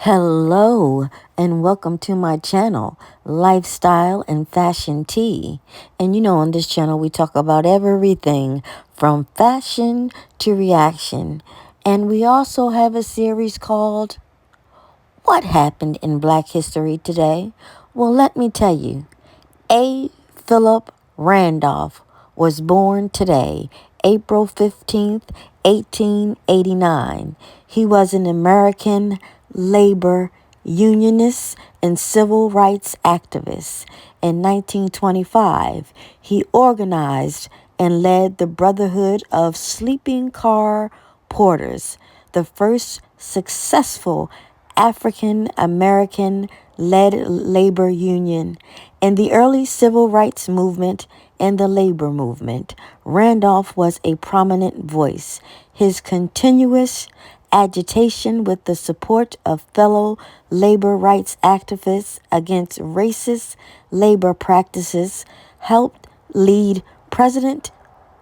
Hello and welcome to my channel, Lifestyle and Fashion Tea. And on this channel we talk about everything from fashion to reaction. And we also have a series called What Happened in Black History Today? Well, let me tell you. A. Philip Randolph was born today, April 15th, 1889. He was an American labor unionist and civil rights activist. In 1925, he organized and led the Brotherhood of Sleeping Car Porters, the first successful African American led labor union. In the early civil rights movement and the labor movement, Randolph was a prominent voice. His continuous agitation with the support of fellow labor rights activists against racist labor practices helped lead President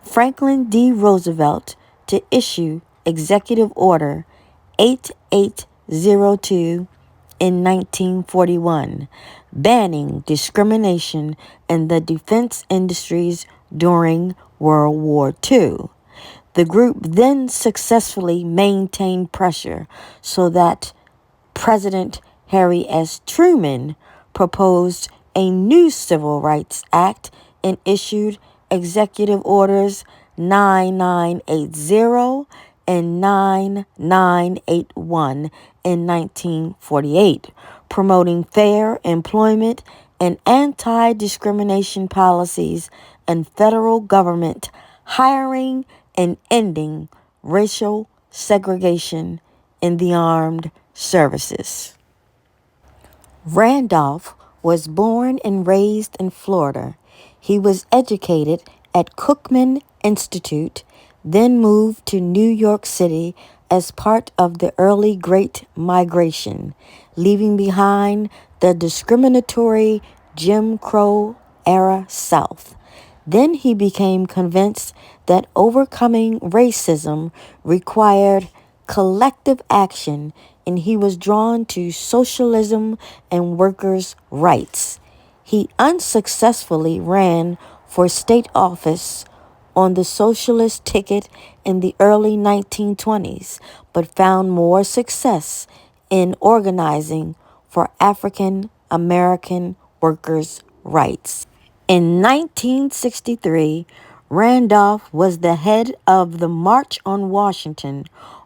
Franklin D. Roosevelt to issue Executive Order 8802 in 1941, banning discrimination in the defense industries during World War II. The group then successfully maintained pressure so that President Harry S. Truman proposed a new Civil Rights Act and issued Executive Orders 9980 and 9981 in 1948, promoting fair employment and anti-discrimination policies and federal government hiring and ending racial segregation in the armed services. Randolph was born and raised in Florida. He was educated at Cookman Institute, then moved to New York City as part of the early Great Migration, leaving behind the discriminatory Jim Crow era South. Then he became convinced that overcoming racism required collective action, and he was drawn to socialism and workers' rights. He unsuccessfully ran for state office on the socialist ticket in the early 1920s, but found more success in organizing for African American workers' rights. In 1963, Randolph was the head of the March on Washington,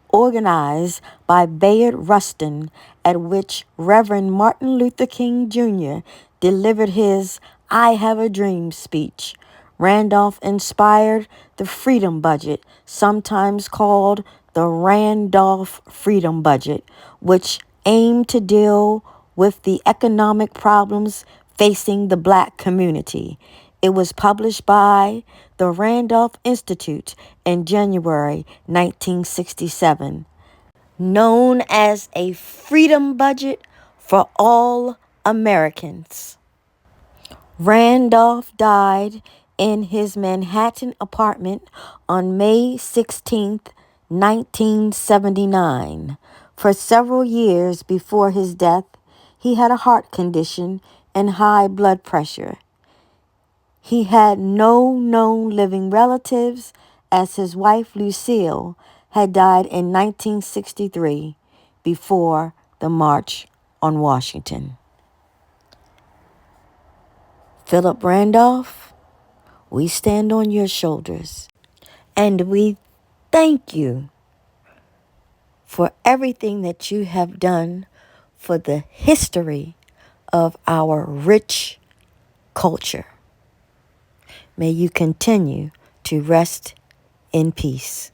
organized by Bayard Rustin, at which Reverend Martin Luther King Jr. delivered his I Have a Dream speech. Randolph inspired the Freedom Budget, sometimes called the Randolph Freedom Budget, which aimed to deal with the economic problems facing the Black community. It was published by the Randolph Institute in January 1967, known as a Freedom Budget for all Americans. Randolph died in his Manhattan apartment on May 16, 1979. For several years before his death, he had a heart condition and high blood pressure. He had no known living relatives, as his wife Lucille had died in 1963 before the March on Washington. Philip Randolph, we stand on your shoulders, and we thank you for everything that you have done for the history of our rich culture. May you continue to rest in peace.